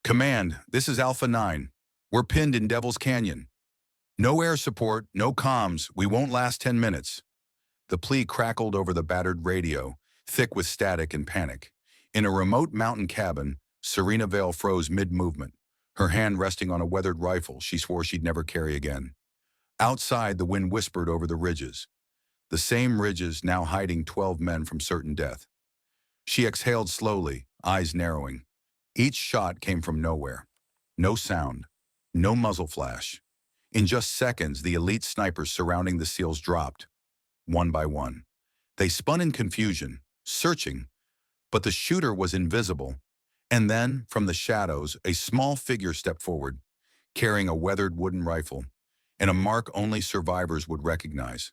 Command, this is Alpha 9. We're pinned in Devil's Canyon. No air support, no comms, we won't last 10 minutes. The plea crackled over the battered radio, thick with static and panic. In a remote mountain cabin, Serena Vale froze mid-movement, her hand resting on a weathered rifle she swore she'd never carry again. Outside, the wind whispered over the ridges, the same ridges now hiding 12 men from certain death. She exhaled slowly, eyes narrowing. Each shot came from nowhere. No sound, no muzzle flash. In just seconds, the elite snipers surrounding the SEALs dropped, one by one. They spun in confusion, searching, but the shooter was invisible. And then, from the shadows, a small figure stepped forward, carrying a weathered wooden rifle, and a mark only survivors would recognize.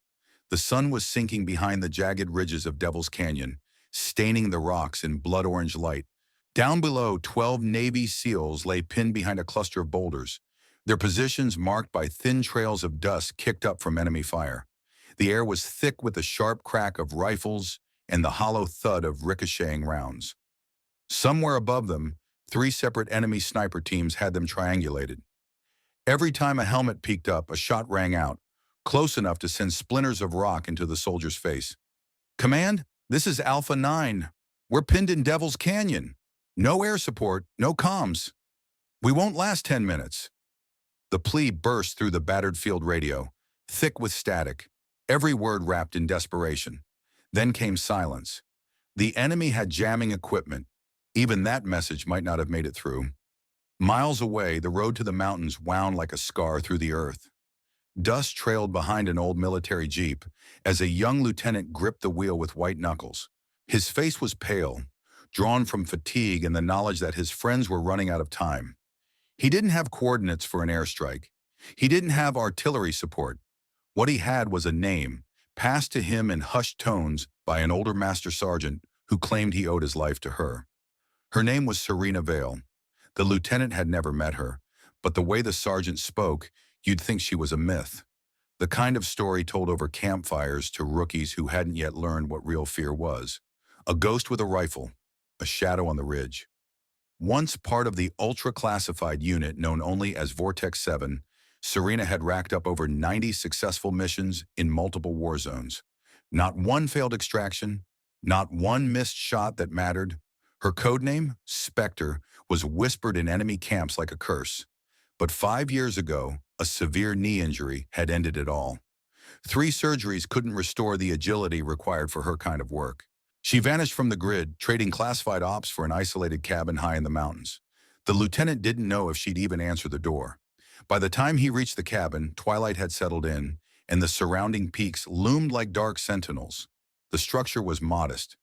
The sun was sinking behind the jagged ridges of Devil's Canyon, staining the rocks in blood-orange light. Down below, 12 Navy SEALs lay pinned behind a cluster of boulders, their positions marked by thin trails of dust kicked up from enemy fire. The air was thick with the sharp crack of rifles and the hollow thud of ricocheting rounds. Somewhere above them, 3 separate enemy sniper teams had them triangulated. Every time a helmet peeked up, a shot rang out, close enough to send splinters of rock into the soldier's face. Command, this is Alpha 9. We're pinned in Devil's Canyon. No air support, no comms. We won't last 10 minutes. The plea burst through the battered field radio, thick with static, every word wrapped in desperation. Then came silence. The enemy had jamming equipment. Even that message might not have made it through. Miles away, the road to the mountains wound like a scar through the earth. Dust trailed behind an old military jeep as a young lieutenant gripped the wheel with white knuckles. His face was pale, drawn from fatigue and the knowledge that his friends were running out of time. He didn't have coordinates for an airstrike. He didn't have artillery support. What he had was a name, passed to him in hushed tones by an older master sergeant who claimed he owed his life to her. Her name was Serena Vale. The lieutenant had never met her, but the way the sergeant spoke, you'd think she was a myth. The kind of story told over campfires to rookies who hadn't yet learned what real fear was. A ghost with a rifle, a shadow on the ridge. Once part of the ultra-classified unit known only as Vortex 7, Serena had racked up over 90 successful missions in multiple war zones. Not one failed extraction, not one missed shot that mattered. Her codename, Spectre, was whispered in enemy camps like a curse. But 5 years ago, a severe knee injury had ended it all. 3 surgeries couldn't restore the agility required for her kind of work. She vanished from the grid, trading classified ops for an isolated cabin high in the mountains. The lieutenant didn't know if she'd even answer the door. By the time he reached the cabin, twilight had settled in, and the surrounding peaks loomed like dark sentinels. The structure was modest.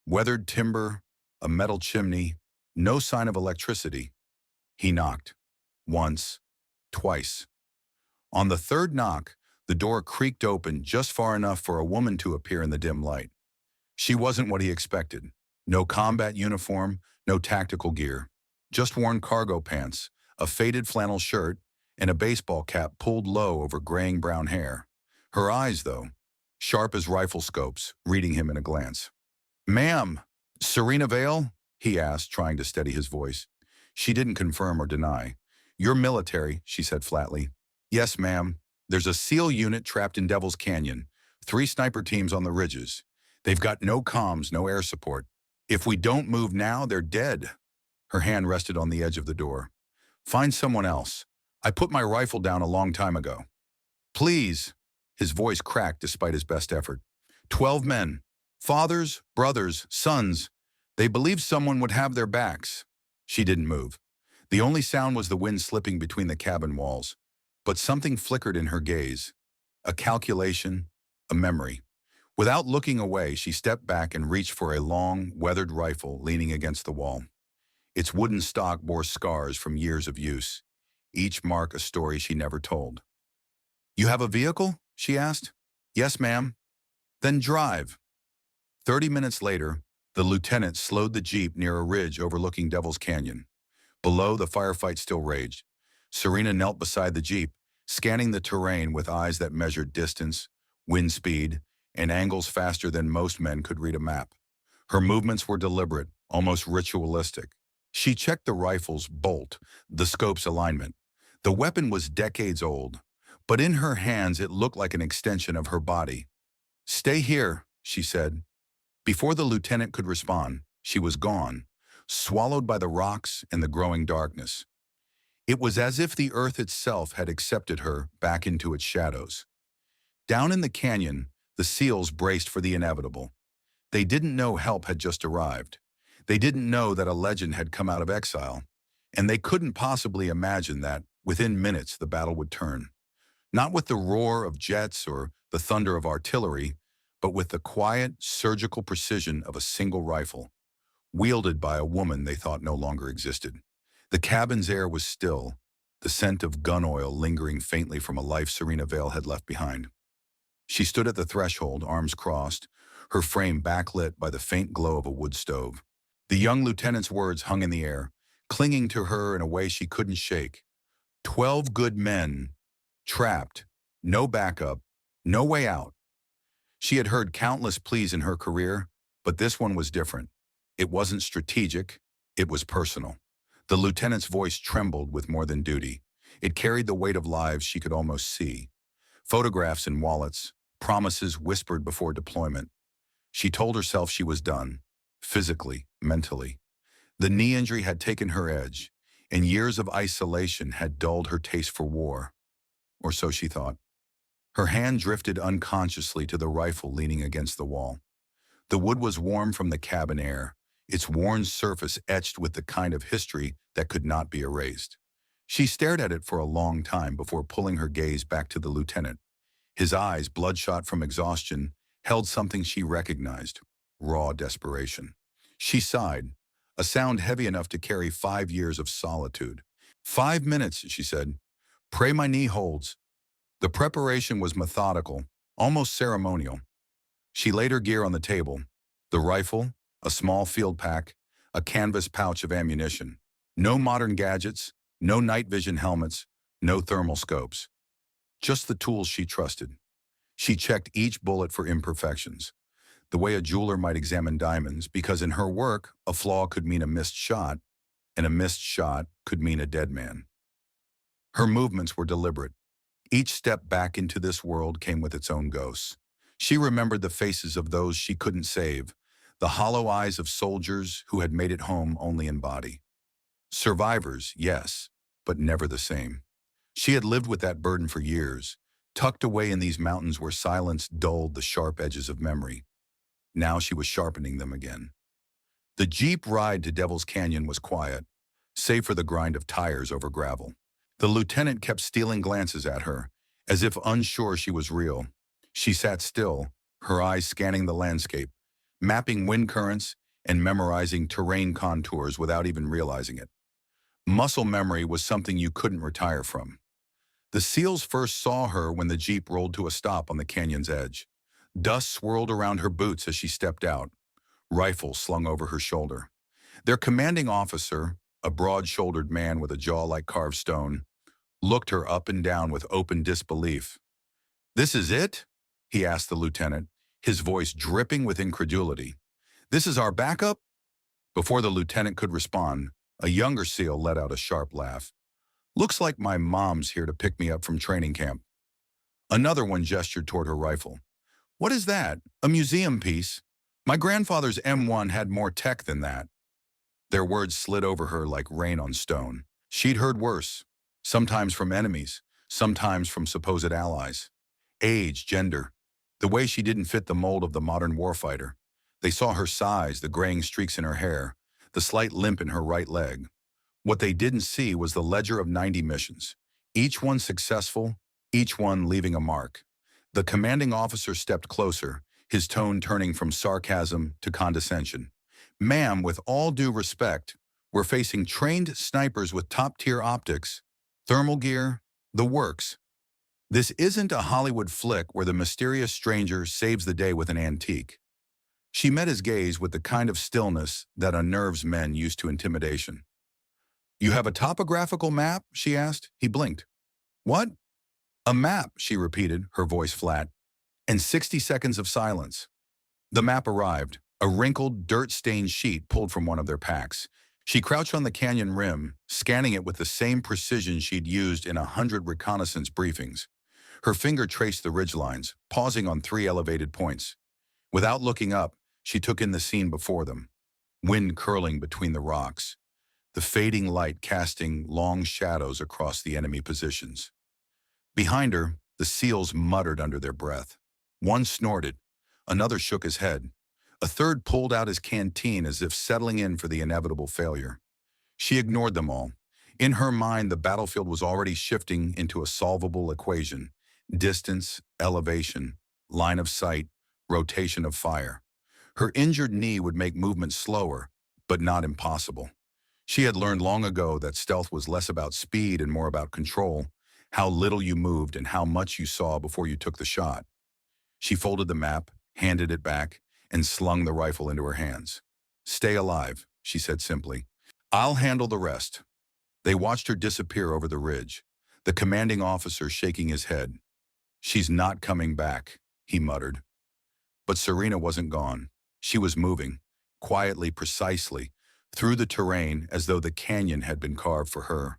Weathered timber, a metal chimney, no sign of electricity. He knocked. Once, twice. On the third knock, the door creaked open just far enough for a woman to appear in the dim light. She wasn't what he expected. No combat uniform, no tactical gear. Just worn cargo pants, a faded flannel shirt, and a baseball cap pulled low over graying brown hair. Her eyes, though, sharp as rifle scopes, reading him in a glance. "Ma'am, Serena Vale?" he asked, trying to steady his voice. She didn't confirm or deny. "You're military," she said flatly. "Yes, ma'am. There's a SEAL unit trapped in Devil's Canyon, 3 sniper teams on the ridges. They've got no comms, no air support. If we don't move now, they're dead." Her hand rested on the edge of the door. "Find someone else. I put my rifle down a long time ago." "Please." His voice cracked despite his best effort. 12 men. Fathers, brothers, sons. They believed someone would have their backs. She didn't move. The only sound was the wind slipping between the cabin walls. But something flickered in her gaze. A calculation, a memory. Without looking away, she stepped back and reached for a long, weathered rifle leaning against the wall. Its wooden stock bore scars from years of use, each mark a story she never told. "You have a vehicle?" she asked. "Yes, ma'am." "Then drive." 30 minutes later, the lieutenant slowed the jeep near a ridge overlooking Devil's Canyon. Below, the firefight still raged. Serena knelt beside the jeep, scanning the terrain with eyes that measured distance, wind speed, and angles faster than most men could read a map. Her movements were deliberate, almost ritualistic. She checked the rifle's bolt, the scope's alignment. The weapon was decades old, but in her hands it looked like an extension of her body. "Stay here," she said. Before the lieutenant could respond, she was gone, swallowed by the rocks and the growing darkness. It was as if the earth itself had accepted her back into its shadows. Down in the canyon, the SEALs braced for the inevitable. They didn't know help had just arrived. They didn't know that a legend had come out of exile. And they couldn't possibly imagine that, within minutes, the battle would turn. Not with the roar of jets or the thunder of artillery, but with the quiet, surgical precision of a single rifle, wielded by a woman they thought no longer existed. The cabin's air was still, the scent of gun oil lingering faintly from a life Serena Vale had left behind. She stood at the threshold, arms crossed, her frame backlit by the faint glow of a wood stove. The young lieutenant's words hung in the air, clinging to her in a way she couldn't shake. 12 good men, trapped, no backup, no way out. She had heard countless pleas in her career, but this one was different. It wasn't strategic, it was personal. The lieutenant's voice trembled with more than duty. It carried the weight of lives she could almost see. Photographs in wallets, promises whispered before deployment. She told herself she was done, physically, mentally. The knee injury had taken her edge, and years of isolation had dulled her taste for war. Or so she thought. Her hand drifted unconsciously to the rifle leaning against the wall. The wood was warm from the cabin air, its worn surface etched with the kind of history that could not be erased. She stared at it for a long time before pulling her gaze back to the lieutenant. His eyes, bloodshot from exhaustion, held something she recognized: raw desperation. She sighed, a sound heavy enough to carry 5 years of solitude. 5 minutes, she said. Pray my knee holds. The preparation was methodical, almost ceremonial. She laid her gear on the table: the rifle, a small field pack, a canvas pouch of ammunition. No modern gadgets, no night vision helmets, no thermal scopes. Just the tools she trusted. She checked each bullet for imperfections, the way a jeweler might examine diamonds, because in her work, a flaw could mean a missed shot, and a missed shot could mean a dead man. Her movements were deliberate. Each step back into this world came with its own ghosts. She remembered the faces of those she couldn't save, the hollow eyes of soldiers who had made it home only in body. Survivors, yes, but never the same. She had lived with that burden for years, tucked away in these mountains where silence dulled the sharp edges of memory. Now she was sharpening them again. The jeep ride to Devil's Canyon was quiet, save for the grind of tires over gravel. The lieutenant kept stealing glances at her, as if unsure she was real. She sat still, her eyes scanning the landscape, mapping wind currents and memorizing terrain contours without even realizing it. Muscle memory was something you couldn't retire from. The SEALs first saw her when the jeep rolled to a stop on the canyon's edge. Dust swirled around her boots as she stepped out, rifle slung over her shoulder. Their commanding officer, a broad-shouldered man with a jaw like carved stone, looked her up and down with open disbelief. "This is it?" he asked the lieutenant, his voice dripping with incredulity. "This is our backup?" Before the lieutenant could respond, a younger SEAL let out a sharp laugh. "Looks like my mom's here to pick me up from training camp." Another one gestured toward her rifle. "What is that? A museum piece? My grandfather's M1 had more tech than that." Their words slid over her like rain on stone. She'd heard worse, sometimes from enemies, sometimes from supposed allies. Age, gender, the way she didn't fit the mold of the modern warfighter. They saw her size, the graying streaks in her hair, the slight limp in her right leg. What they didn't see was the ledger of 90 missions, each one successful, each one leaving a mark. The commanding officer stepped closer, his tone turning from sarcasm to condescension. "Ma'am, with all due respect, we're facing trained snipers with top-tier optics, thermal gear, the works. This isn't a Hollywood flick where the mysterious stranger saves the day with an antique." She met his gaze with the kind of stillness that unnerves men used to intimidation. "You have a topographical map?" she asked. He blinked. "What?" "A map," she repeated, her voice flat, and 60 seconds of silence. The map arrived, a wrinkled, dirt-stained sheet pulled from one of their packs. She crouched on the canyon rim, scanning it with the same precision she'd used in 100 reconnaissance briefings. Her finger traced the ridgelines, pausing on 3 elevated points. Without looking up, she took in the scene before them. Wind curling between the rocks, the fading light casting long shadows across the enemy positions. Behind her, the SEALs muttered under their breath. One snorted, another shook his head. A third pulled out his canteen as if settling in for the inevitable failure. She ignored them all. In her mind, the battlefield was already shifting into a solvable equation. Distance, elevation, line of sight, rotation of fire. Her injured knee would make movement slower, but not impossible. She had learned long ago that stealth was less about speed and more about control, how little you moved and how much you saw before you took the shot. She folded the map, handed it back, and slung the rifle into her hands. "Stay alive," she said simply. "I'll handle the rest." They watched her disappear over the ridge, the commanding officer shaking his head. "She's not coming back," he muttered. But Serena wasn't gone. She was moving, quietly, precisely, through the terrain as though the canyon had been carved for her.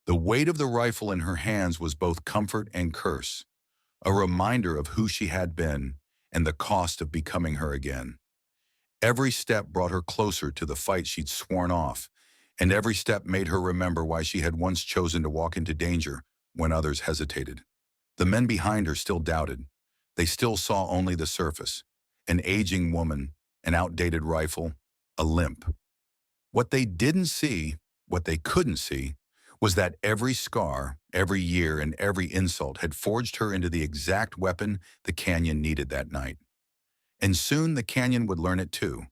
The weight of the rifle in her hands was both comfort and curse, a reminder of who she had been and the cost of becoming her again. Every step brought her closer to the fight she'd sworn off, and every step made her remember why she had once chosen to walk into danger when others hesitated. The men behind her still doubted. They still saw only the surface: an aging woman, an outdated rifle, a limp. What they didn't see, what they couldn't see, was that every scar, every year, and every insult had forged her into the exact weapon the canyon needed that night. And soon the canyon would learn it too.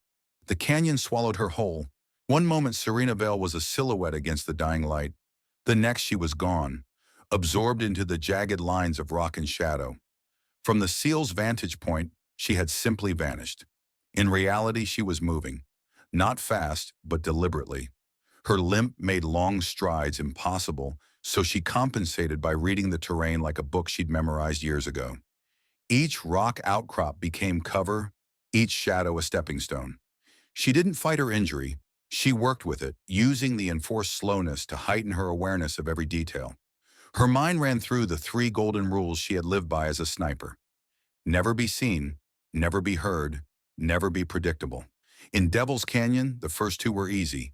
The canyon swallowed her whole. One moment Serena Vale was a silhouette against the dying light. The next she was gone, absorbed into the jagged lines of rock and shadow. From the SEAL's vantage point, she had simply vanished. In reality, she was moving. Not fast, but deliberately. Her limp made long strides impossible, so she compensated by reading the terrain like a book she'd memorized years ago. Each rock outcrop became cover, each shadow a stepping stone. She didn't fight her injury. She worked with it, using the enforced slowness to heighten her awareness of every detail. Her mind ran through the 3 golden rules she had lived by as a sniper. Never be seen, never be heard, never be predictable. In Devil's Canyon, the first 2 were easy.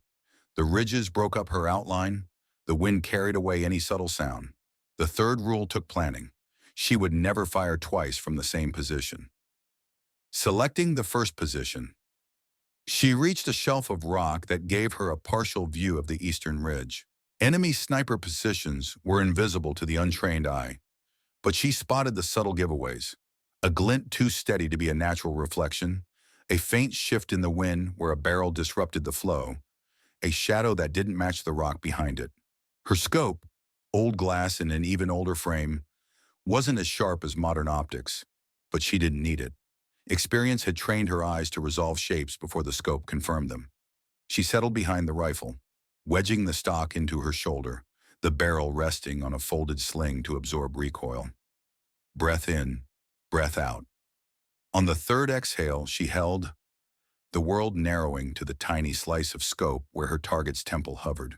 The ridges broke up her outline. The wind carried away any subtle sound. The third rule took planning. She would never fire twice from the same position. Selecting the first position, she reached a shelf of rock that gave her a partial view of the eastern ridge. Enemy sniper positions were invisible to the untrained eye, but she spotted the subtle giveaways. A glint too steady to be a natural reflection, a faint shift in the wind where a barrel disrupted the flow, a shadow that didn't match the rock behind it. Her scope, old glass in an even older frame, wasn't as sharp as modern optics, but she didn't need it. Experience had trained her eyes to resolve shapes before the scope confirmed them. She settled behind the rifle, wedging the stock into her shoulder, the barrel resting on a folded sling to absorb recoil. Breath in, breath out. On the third exhale, she held, the world narrowing to the tiny slice of scope where her target's temple hovered.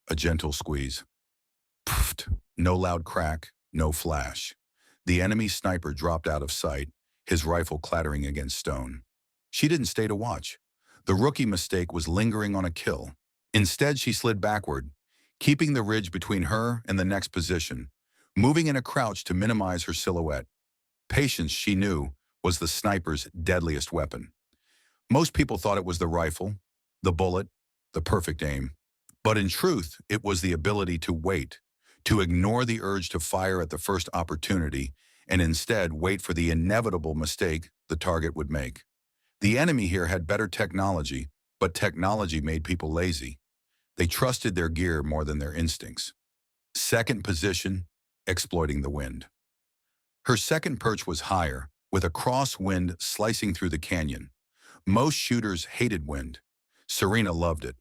A gentle squeeze. Pfft, no loud crack, no flash. The enemy sniper dropped out of sight, his rifle clattering against stone. She didn't stay to watch. The rookie mistake was lingering on a kill. Instead, she slid backward, keeping the ridge between her and the next position, moving in a crouch to minimize her silhouette. Patience, she knew, was the sniper's deadliest weapon. Most people thought it was the rifle, the bullet, the perfect aim. But in truth, it was the ability to wait, to ignore the urge to fire at the first opportunity, and instead wait for the inevitable mistake the target would make. The enemy here had better technology, but technology made people lazy. They trusted their gear more than their instincts. Second position, exploiting the wind. Her second perch was higher, with a crosswind slicing through the canyon. Most shooters hated wind. Serena loved it.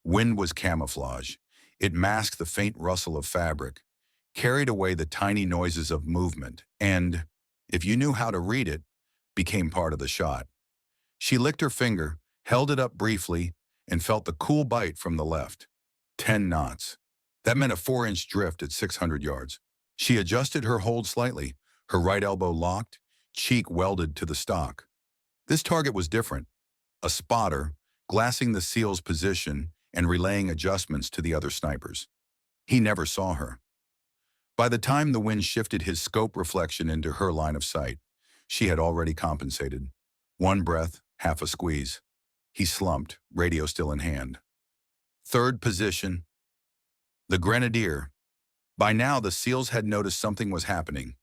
Wind was camouflage. It masked the faint rustle of fabric, carried away the tiny noises of movement, and, if you knew how to read it, became part of the shot. She licked her finger, held it up briefly, and felt the cool bite from the left. 10 knots. That meant a 4-inch drift at 600 yards. She adjusted her hold slightly, her right elbow locked, cheek welded to the stock. This target was different. A spotter, glassing the SEAL's position and relaying adjustments to the other snipers. He never saw her. By the time the wind shifted his scope reflection into her line of sight, she had already compensated. One breath, half a squeeze. He slumped, radio still in hand. Third position. The Grenadier. By now, the SEALs had noticed something was happening.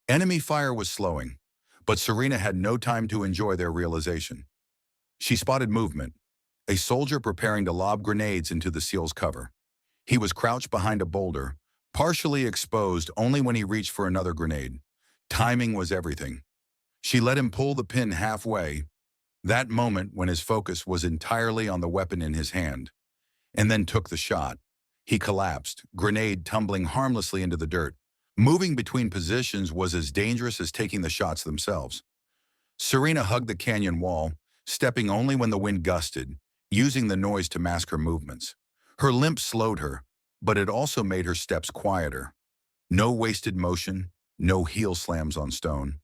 Enemy fire was slowing, but Serena had no time to enjoy their realization. She spotted movement, a soldier preparing to lob grenades into the SEAL's cover. He was crouched behind a boulder, partially exposed only when he reached for another grenade. Timing was everything. She let him pull the pin halfway, that moment when his focus was entirely on the weapon in his hand, and then took the shot. He collapsed, grenade tumbling harmlessly into the dirt. Moving between positions was as dangerous as taking the shots themselves. Serena hugged the canyon wall, stepping only when the wind gusted, using the noise to mask her movements. Her limp slowed her, but it also made her steps quieter. No wasted motion, no heel slams on stone.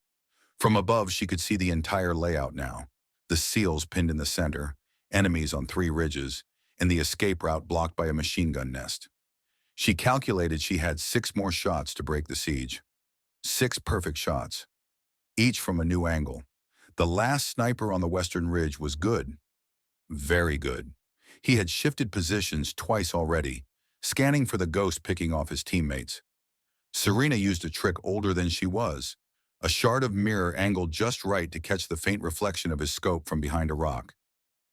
From above, she could see the entire layout now. The SEALs pinned in the center, enemies on 3 ridges, and the escape route blocked by a machine gun nest. She calculated she had 6 more shots to break the siege. 6 perfect shots, each from a new angle. The last sniper on the western ridge was good. Very good. He had shifted positions twice already, scanning for the ghost picking off his teammates. Serena used a trick older than she was. A shard of mirror angled just right to catch the faint reflection of his scope from behind a rock.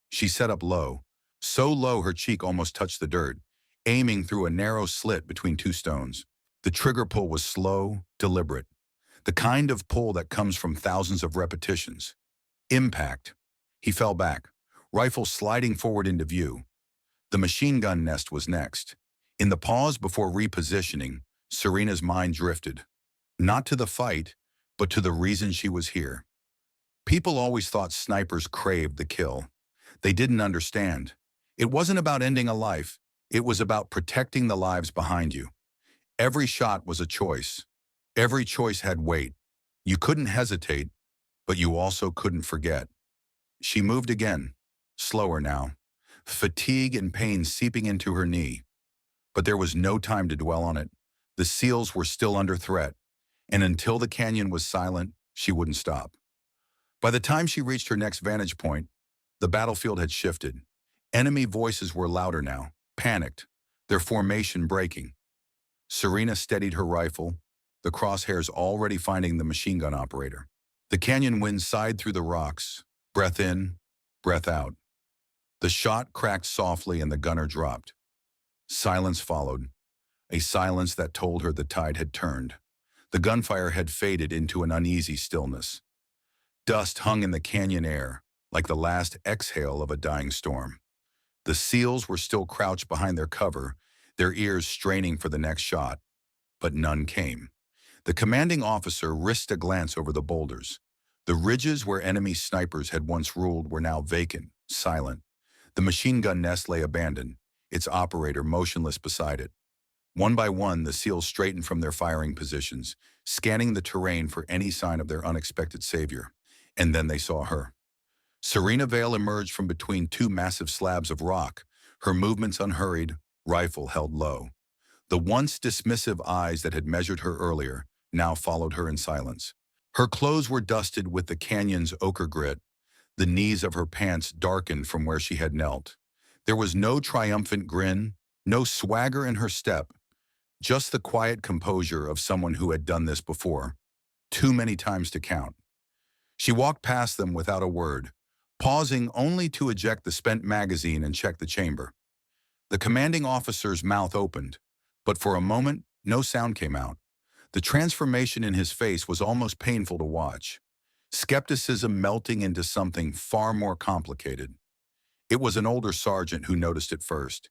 She set up low, so low her cheek almost touched the dirt, aiming through a narrow slit between 2 stones. The trigger pull was slow, deliberate, the kind of pull that comes from thousands of repetitions. Impact. He fell back, rifle sliding forward into view. The machine gun nest was next. In the pause before repositioning, Serena's mind drifted. Not to the fight, but to the reason she was here. People always thought snipers craved the kill. They didn't understand. It wasn't about ending a life. It was about protecting the lives behind you. Every shot was a choice. Every choice had weight. You couldn't hesitate, but you also couldn't forget. She moved again, slower now, fatigue and pain seeping into her knee. But there was no time to dwell on it. The SEALs were still under threat, and until the canyon was silent, she wouldn't stop. By the time she reached her next vantage point, the battlefield had shifted. Enemy voices were louder now, panicked, their formation breaking. Serena steadied her rifle, the crosshairs already finding the machine gun operator. The canyon wind sighed through the rocks, breath in, breath out. The shot cracked softly and the gunner dropped. Silence followed, a silence that told her the tide had turned. The gunfire had faded into an uneasy stillness. Dust hung in the canyon air, like the last exhale of a dying storm. The SEALs were still crouched behind their cover, their ears straining for the next shot, but none came. The commanding officer risked a glance over the boulders. The ridges where enemy snipers had once ruled were now vacant, silent. The machine gun nest lay abandoned, its operator motionless beside it. One by one, the SEALs straightened from their firing positions, scanning the terrain for any sign of their unexpected savior. And then they saw her. Serena Vale emerged from between 2 massive slabs of rock, her movements unhurried, rifle held low. The once dismissive eyes that had measured her earlier now followed her in silence. Her clothes were dusted with the canyon's ochre grit. The knees of her pants darkened from where she had knelt. There was no triumphant grin, no swagger in her step, just the quiet composure of someone who had done this before, too many times to count. She walked past them without a word, pausing only to eject the spent magazine and check the chamber. The commanding officer's mouth opened, but for a moment, no sound came out. The transformation in his face was almost painful to watch, skepticism melting into something far more complicated. It was an older sergeant who noticed it first.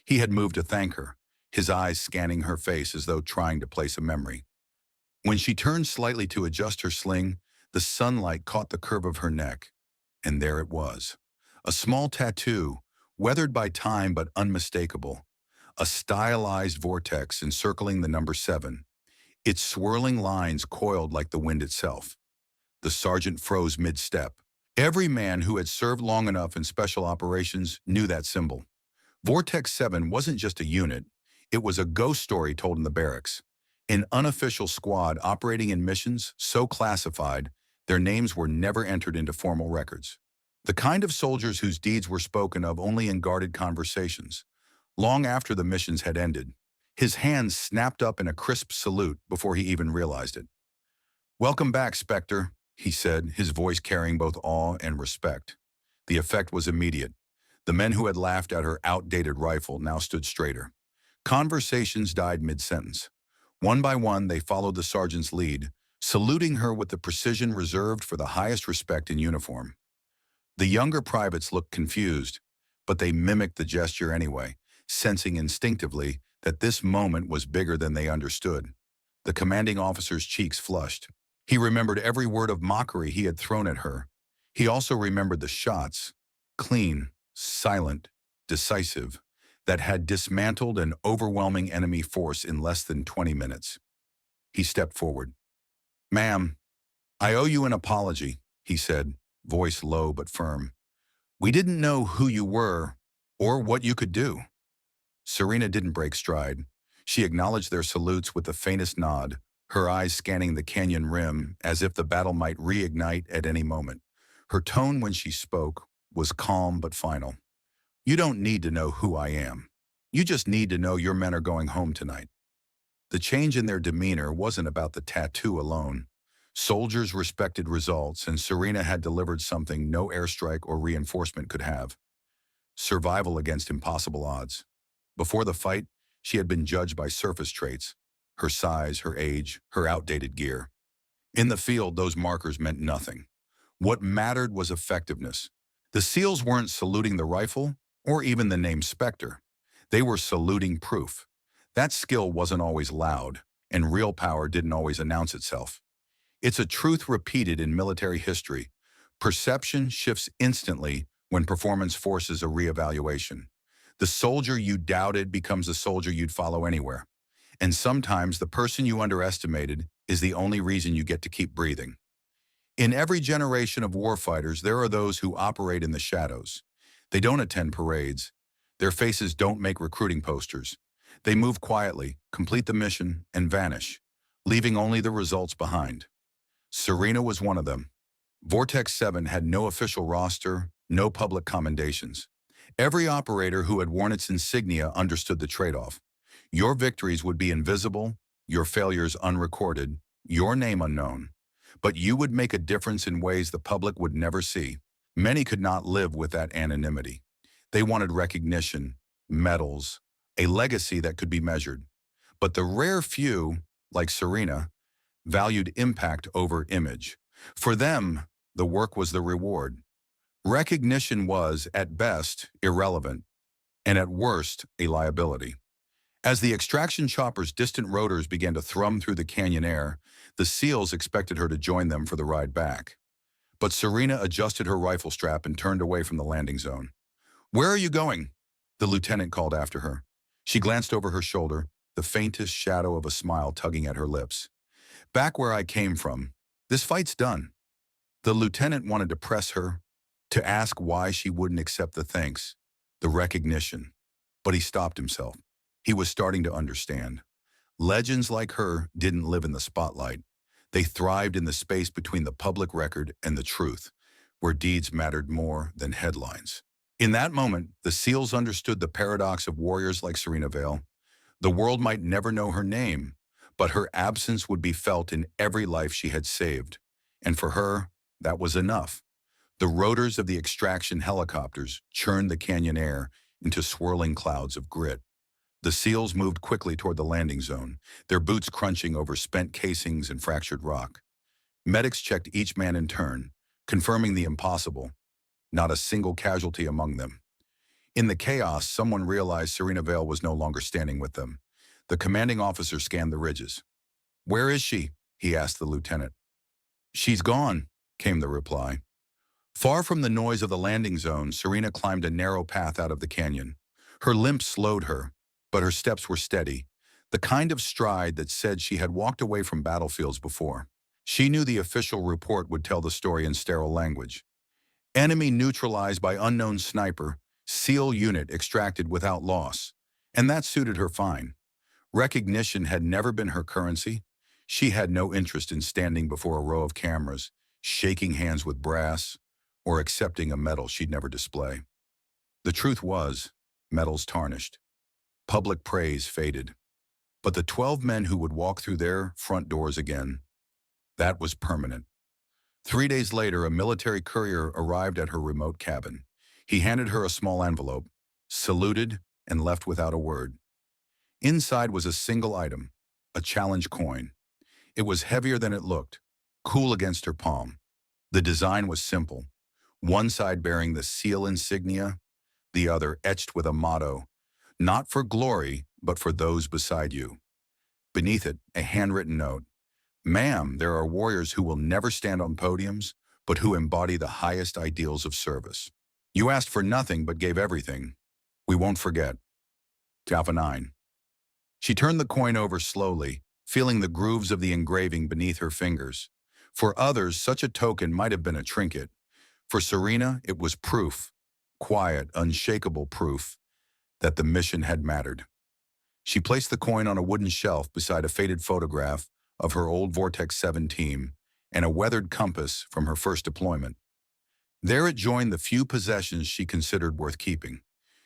He had moved to thank her, his eyes scanning her face as though trying to place a memory. When she turned slightly to adjust her sling, the sunlight caught the curve of her neck, and there it was. A small tattoo, weathered by time but unmistakable, a stylized vortex encircling the number 7, its swirling lines coiled like the wind itself. The sergeant froze mid-step. Every man who had served long enough in special operations knew that symbol. Vortex 7 wasn't just a unit, it was a ghost story told in the barracks. An unofficial squad operating in missions so classified, their names were never entered into formal records. The kind of soldiers whose deeds were spoken of only in guarded conversations. Long after the missions had ended, his hands snapped up in a crisp salute before he even realized it. "Welcome back, Spectre," he said, his voice carrying both awe and respect. The effect was immediate. The men who had laughed at her outdated rifle now stood straighter. Conversations died mid-sentence. One by one, they followed the sergeant's lead, saluting her with the precision reserved for the highest respect in uniform. The younger privates looked confused, but they mimicked the gesture anyway, sensing instinctively that this moment was bigger than they understood. The commanding officer's cheeks flushed. He remembered every word of mockery he had thrown at her. He also remembered the shots, clean, silent, decisive, that had dismantled an overwhelming enemy force in less than 20 minutes. He stepped forward. "Ma'am, I owe you an apology," he said, voice low but firm. "We didn't know who you were or what you could do." Serena didn't break stride. She acknowledged their salutes with the faintest nod, her eyes scanning the canyon rim as if the battle might reignite at any moment. Her tone when she spoke was calm but final. "You don't need to know who I am. You just need to know your men are going home tonight." The change in their demeanor wasn't about the tattoo alone. Soldiers respected results, and Serena had delivered something no airstrike or reinforcement could have. Survival against impossible odds. Before the fight, she had been judged by surface traits, her size, her age, her outdated gear. In the field, those markers meant nothing. What mattered was effectiveness. The SEALs weren't saluting the rifle or even the name Spectre. They were saluting proof. That skill wasn't always loud, and real power didn't always announce itself. It's a truth repeated in military history. Perception shifts instantly when performance forces a reevaluation. The soldier you doubted becomes the soldier you'd follow anywhere. And sometimes the person you underestimated is the only reason you get to keep breathing. In every generation of warfighters, there are those who operate in the shadows. They don't attend parades. Their faces don't make recruiting posters. They move quietly, complete the mission, and vanish, leaving only the results behind. Serena was one of them. Vortex 7 had no official roster, no public commendations. Every operator who had worn its insignia understood the trade-off. Your victories would be invisible, your failures unrecorded, your name unknown. But you would make a difference in ways the public would never see. Many could not live with that anonymity. They wanted recognition, medals, a legacy that could be measured. But the rare few, like Serena, valued impact over image. For them, the work was the reward. Recognition was, at best, irrelevant, and at worst, a liability. As the extraction chopper's distant rotors began to thrum through the canyon air, the SEALs expected her to join them for the ride back. But Serena adjusted her rifle strap and turned away from the landing zone. "Where are you going?" the lieutenant called after her. She glanced over her shoulder, the faintest shadow of a smile tugging at her lips. "Back where I came from. This fight's done." The lieutenant wanted to press her, to ask why she wouldn't accept the thanks, the recognition. But he stopped himself. He was starting to understand. Legends like her didn't live in the spotlight. They thrived in the space between the public record and the truth, where deeds mattered more than headlines. In that moment, the SEALs understood the paradox of warriors like Serena Vale. The world might never know her name, but her absence would be felt in every life she had saved. And for her, that was enough. The rotors of the extraction helicopters churned the canyon air into swirling clouds of grit. The SEALs moved quickly toward the landing zone, their boots crunching over spent casings and fractured rock. Medics checked each man in turn, confirming the impossible. Not a single casualty among them. In the chaos, someone realized Serena Vale was no longer standing with them. The commanding officer scanned the ridges. "Where is she?" he asked the lieutenant. "She's gone," came the reply. Far from the noise of the landing zone, Serena climbed a narrow path out of the canyon. Her limp slowed her, but her steps were steady, the kind of stride that said she had walked away from battlefields before. She knew the official report would tell the story in sterile language. Enemy neutralized by unknown sniper, SEAL unit extracted without loss. And that suited her fine. Recognition had never been her currency. She had no interest in standing before a row of cameras, shaking hands with brass, or accepting a medal she'd never display. The truth was, medals tarnished. Public praise faded. But the 12 men who would walk through their front doors again, that was permanent. 3 days later, a military courier arrived at her remote cabin. He handed her a small envelope, saluted, and left without a word. Inside was a single item, a challenge coin. It was heavier than it looked, cool against her palm. The design was simple, one side bearing the SEAL insignia, the other etched with a motto, not for glory, but for those beside you. Beneath it, a handwritten note. Ma'am, there are warriors who will never stand on podiums, but who embody the highest ideals of service. You asked for nothing but gave everything. We won't forget. Alpha 9. She turned the coin over slowly, feeling the grooves of the engraving beneath her fingers. For others, such a token might have been a trinket. For Serena, it was proof, quiet, unshakable proof, that the mission had mattered. She placed the coin on a wooden shelf beside a faded photograph of her old Vortex 7 team and a weathered compass from her first deployment. There it joined the few possessions she considered worth keeping.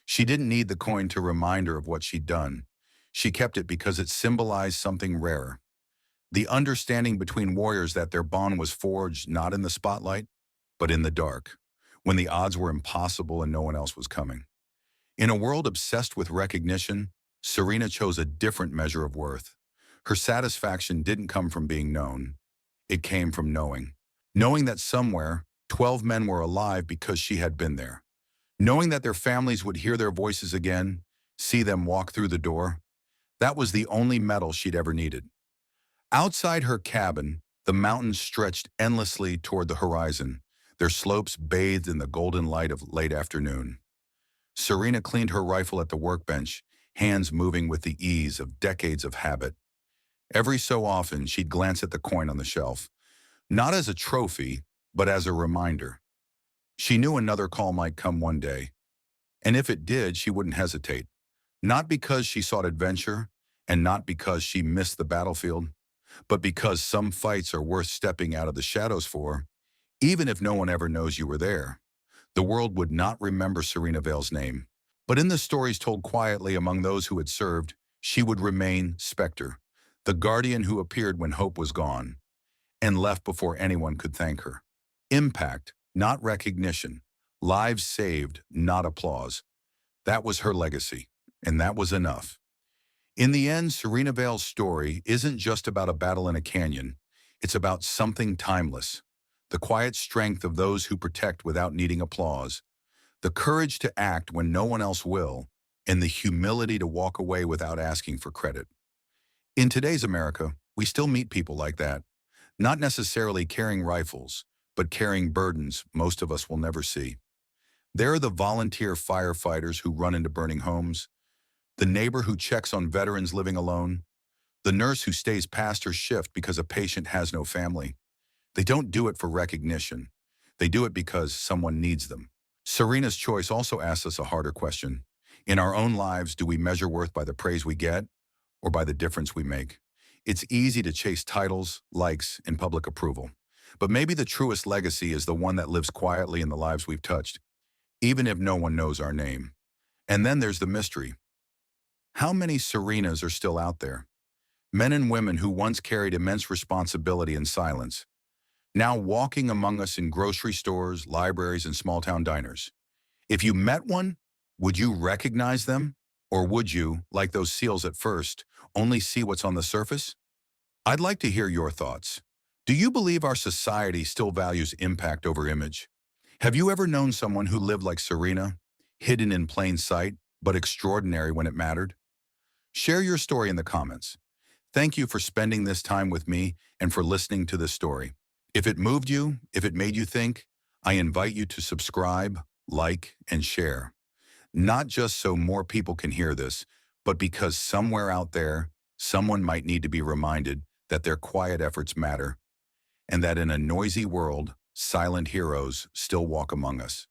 She didn't need the coin to remind her of what she'd done. She kept it because it symbolized something rare. The understanding between warriors that their bond was forged not in the spotlight, but in the dark, when the odds were impossible and no one else was coming. In a world obsessed with recognition, Serena chose a different measure of worth. Her satisfaction didn't come from being known. It came from knowing. Knowing that somewhere, 12 men were alive because she had been there. Knowing that their families would hear their voices again, see them walk through the door. That was the only medal she'd ever needed. Outside her cabin, the mountains stretched endlessly toward the horizon, their slopes bathed in the golden light of late afternoon. Serena cleaned her rifle at the workbench, hands moving with the ease of decades of habit. Every so often, she'd glance at the coin on the shelf, not as a trophy, but as a reminder. She knew another call might come one day, and if it did, she wouldn't hesitate. Not because she sought adventure, and not because she missed the battlefield, but because some fights are worth stepping out of the shadows for, even if no one ever knows you were there. The world would not remember Serena Vale's name, but in the stories told quietly among those who had served, she would remain Spectre, the guardian who appeared when hope was gone, and left before anyone could thank her. Impact, not recognition. Lives saved, not applause. That was her legacy, and that was enough. In the end, Serena Vale's story isn't just about a battle in a canyon. It's about something timeless. The quiet strength of those who protect without needing applause, the courage to act when no one else will, and the humility to walk away without asking for credit. In today's America, we still meet people like that, not necessarily carrying rifles, but carrying burdens most of us will never see. There are the volunteer firefighters who run into burning homes, the neighbor who checks on veterans living alone, the nurse who stays past her shift because a patient has no family. They don't do it for recognition. They do it because someone needs them. Serena's choice also asks us a harder question. In our own lives, do we measure worth by the praise we get or by the difference we make? It's easy to chase titles, likes, and public approval. But maybe the truest legacy is the one that lives quietly in the lives we've touched, even if no one knows our name. And then there's the mystery. How many Serenas are still out there? Men and women who once carried immense responsibility in silence, now walking among us in grocery stores, libraries, and small-town diners. If you met one, would you recognize them? Or would you, like those SEALs at first, only see what's on the surface? I'd like to hear your thoughts. Do you believe our society still values impact over image? Have you ever known someone who lived like Serena, hidden in plain sight, but extraordinary when it mattered? Share your story in the comments. Thank you for spending this time with me and for listening to this story. If it moved you, if it made you think, I invite you to subscribe, like, and share. Not just so more people can hear this, but because somewhere out there, someone might need to be reminded that their quiet efforts matter, and that in a noisy world, silent heroes still walk among us.